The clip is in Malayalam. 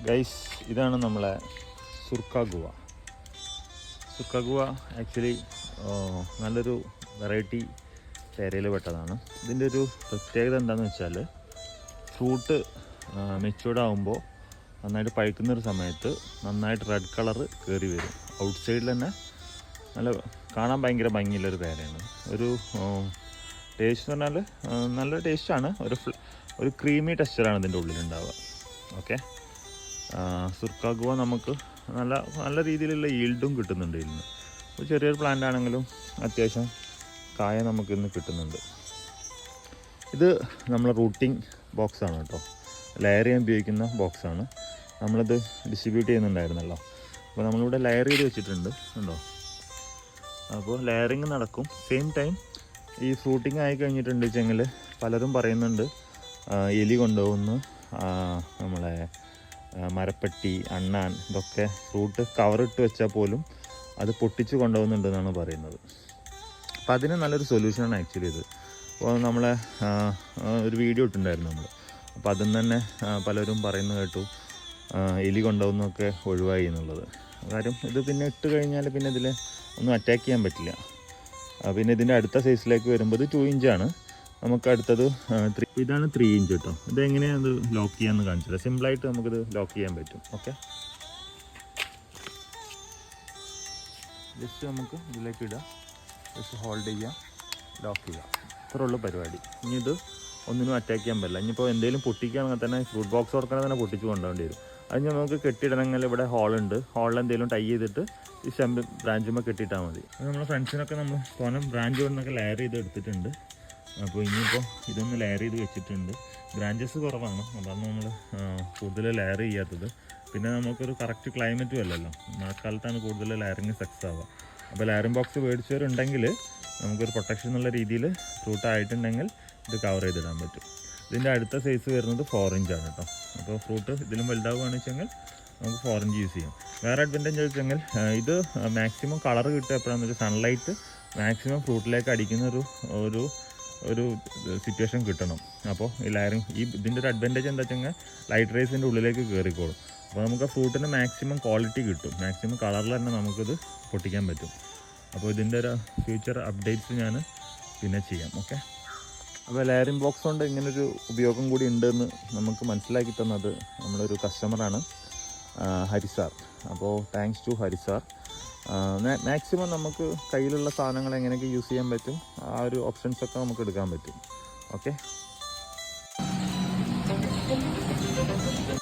ഗൈസ്, ഇതാണ് നമ്മളെ സുർക്ക ഗുവ ആക്ച്വലി നല്ലൊരു വെറൈറ്റി പേരയിൽ പെട്ടതാണ്. ഇതിൻ്റെ ഒരു പ്രത്യേകത എന്താണെന്ന് വെച്ചാൽ, ഫ്രൂട്ട് മെച്യൂർഡ് ആകുമ്പോൾ നന്നായിട്ട് പഴുക്കുന്നൊരു സമയത്ത് നന്നായിട്ട് റെഡ് കളറ് കയറി വരും. ഔട്ട് സൈഡിൽ തന്നെ നല്ല കാണാൻ ഭയങ്കര ഭംഗിയുള്ളൊരു പേരയാണ്. ഒരു ടേസ്റ്റ് എന്ന് പറഞ്ഞാൽ നല്ല ടേസ്റ്റാണ്. ഒരു ക്രീമി ടെക്സ്ചറാണ് ഇതിൻ്റെ ഉള്ളിലുണ്ടാവുക. ഓക്കെ, സുർക്ക ഗുവ നമുക്ക് നല്ല രീതിയിലുള്ള ഈൽഡും കിട്ടുന്നുണ്ട് ഇതിൽ നിന്ന്. ഒരു ചെറിയൊരു പ്ലാന്റ് ആണെങ്കിലും അത്യാവശ്യം കായ നമുക്കിന്ന് കിട്ടുന്നുണ്ട്. ഇത് നമ്മളെ റൂട്ടിങ് ബോക്സാണ് കേട്ടോ, ലെയർ ചെയ്യാൻ ഉപയോഗിക്കുന്ന ബോക്സാണ്. നമ്മളിത് ഡിസ്ട്രിബ്യൂട്ട് ചെയ്യുന്നുണ്ടായിരുന്നല്ലോ. അപ്പോൾ നമ്മളിവിടെ ലെയർ ചെയ്ത് വെച്ചിട്ടുണ്ട് ഉണ്ടോ. അപ്പോൾ ലെയറിങ് നടക്കും. സെയിം ടൈം ഈ ഫ്രൂട്ടിങ് ആയി കഴിഞ്ഞിട്ടുണ്ട് വെച്ചെങ്കിൽ പലരും പറയുന്നുണ്ട് എലി കൊണ്ടുപോകുന്നു, നമ്മളെ മരപ്പട്ടി, അണ്ണാൻ, ഇതൊക്കെ ഫ്രൂട്ട് കവറിട്ട് വെച്ചാൽ പോലും അത് പൊട്ടിച്ച് കൊണ്ടുപോകുന്നുണ്ടെന്നാണ് പറയുന്നത്. അപ്പോൾ അതിന് നല്ലൊരു സൊല്യൂഷനാണ് ആക്ച്വലി ഇത്. അപ്പോൾ നമ്മളെ ഒരു വീഡിയോ ഇട്ടിട്ടുണ്ടായിരുന്നു നമ്മൾ. അപ്പോൾ അതിൽ നിന്ന് തന്നെ പലരും പറയുന്നത് കേട്ടു എലി കൊണ്ടുപോകുന്നതൊക്കെ ഒഴിവായി എന്നുള്ളത്. കാര്യം ഇത് പിന്നെ ഇട്ട് കഴിഞ്ഞാൽ പിന്നെ ഇതിൽ ഒന്നും അറ്റാക്ക് ചെയ്യാൻ പറ്റില്ല. പിന്നെ ഇതിൻ്റെ അടുത്ത സൈസിലേക്ക് വരുമ്പോൾ ഇത് 2 ഇഞ്ചാണ്. നമുക്ക് അടുത്തത് ഇതാണ് 3 ഇഞ്ച് കേട്ടോ. ഇതെങ്ങനെയാണ് ഇത് ലോക്ക് ചെയ്യാമെന്ന് കാണിച്ചില്ല. സിമ്പിളായിട്ട് നമുക്കിത് ലോക്ക് ചെയ്യാൻ പറ്റും. ഓക്കെ, ജസ്റ്റ് നമുക്ക് ഇതിലേക്ക് ഇടാം, ജസ്റ്റ് ഹോൾഡ് ചെയ്യാം, ലോക്ക് ചെയ്യാം. ഇത്രയുള്ള പരിപാടി. ഇനി ഇത് ഒന്നിനും അറ്റാക്ക് ചെയ്യാൻ പറ്റില്ല. ഇനിയിപ്പോൾ എന്തെങ്കിലും പൊട്ടിക്കുകയാണെങ്കിൽ തന്നെ ഫ്രൂട്ട് ബോക്സ് കൊടുക്കണമെങ്കിൽ തന്നെ പൊട്ടിച്ച് കൊണ്ടുപോകേണ്ടി വരും. അതിന് നമുക്ക് കെട്ടിയിടണമെങ്കിൽ ഇവിടെ ഹോളുണ്ട്. ഹോളിൽ എന്തെങ്കിലും ടൈ ചെയ്തിട്ട് ഈ സ്റ്റെമ്പ് ബ്രാഞ്ചുമ്പോൾ കെട്ടിയിട്ടാൽ മതി. നമ്മളെ ഫ്രണ്ട്സിനൊക്കെ നമ്മൾ തോനം ബ്രാഞ്ച് കൊണ്ടൊക്കെ ലെയർ ചെയ്ത് എടുത്തിട്ടുണ്ട്. അപ്പോൾ ഇനിയിപ്പോൾ ഇതൊന്ന് ലെയർ ചെയ്ത് വെച്ചിട്ടുണ്ട്. ബ്രാഞ്ചസ് കുറവാണ്, അതാണ് നമ്മൾ കൂടുതൽ ലെയർ ചെയ്യാത്തത്. പിന്നെ നമുക്കൊരു കറക്റ്റ് ക്ലൈമറ്റും അല്ലല്ലോ, മഴക്കാലത്താണ് കൂടുതൽ ലെയറിങ് സക്സസ് ആവുക. അപ്പോൾ ലെയറിങ് ബോക്സ് മേടിച്ചവരുണ്ടെങ്കിൽ നമുക്കൊരു പ്രൊട്ടക്ഷൻ എന്നുള്ള രീതിയിൽ ഫ്രൂട്ട് ആയിട്ടുണ്ടെങ്കിൽ ഇത് കവർ ചെയ്തിടാൻ പറ്റും. ഇതിൻ്റെ അടുത്ത സൈസ് വരുന്നത് 4 ഇഞ്ചാണ് കേട്ടോ. അപ്പോൾ ഫ്രൂട്ട് ഇതിലും വലുതാവുകയാണെന്ന് വെച്ചെങ്കിൽ നമുക്ക് 4 ഇഞ്ച് യൂസ് ചെയ്യാം. വേറെ അഡ്വാൻറ്റേജ് വെച്ചെങ്കിൽ ഇത് മാക്സിമം കളർ കിട്ടുക എപ്പോഴാണെന്ന് വെച്ചാൽ സൺലൈറ്റ് മാക്സിമം ഫ്രൂട്ടിലേക്ക് അടിക്കുന്ന ഒരു സിറ്റുവേഷൻ കിട്ടണം. അപ്പോൾ ഈ ലെയറിങ് ഇതിൻ്റെ ഒരു അഡ്വാൻറ്റേജ് എന്താ വെച്ചെങ്കിൽ ലൈറ്റ് റേസിൻ്റെ ഉള്ളിലേക്ക് കയറിക്കോളും. അപ്പോൾ നമുക്ക് ഫ്രൂട്ടിന് മാക്സിമം ക്വാളിറ്റി കിട്ടും, മാക്സിമം കളറിൽ തന്നെ നമുക്കിത് പൊട്ടിക്കാൻ പറ്റും. അപ്പോൾ ഇതിൻ്റെ ഒരു ഫ്യൂച്ചർ അപ്ഡേറ്റ്സ് ഞാൻ പിന്നെ ചെയ്യാം. ഓക്കെ, അപ്പോൾ ലെയറിംഗ് ബോക്സ് കൊണ്ട് ഇങ്ങനൊരു ഉപയോഗം കൂടി ഉണ്ടെന്ന് നമുക്ക് മനസ്സിലാക്കി തന്നത് നമ്മളൊരു കസ്റ്റമറാണ്, ഹരിസാർ. അപ്പോൾ താങ്ക്സ് ടു ഹരിസാർ. മാക്സിമം നമുക്ക് കയ്യിലുള്ള സാധനങ്ങൾ എങ്ങനെയൊക്കെ യൂസ് ചെയ്യാൻ പറ്റും ആ ഒരു ഓപ്ഷൻസൊക്കെ നമുക്ക് എടുക്കാൻ പറ്റും. ഓക്കെ.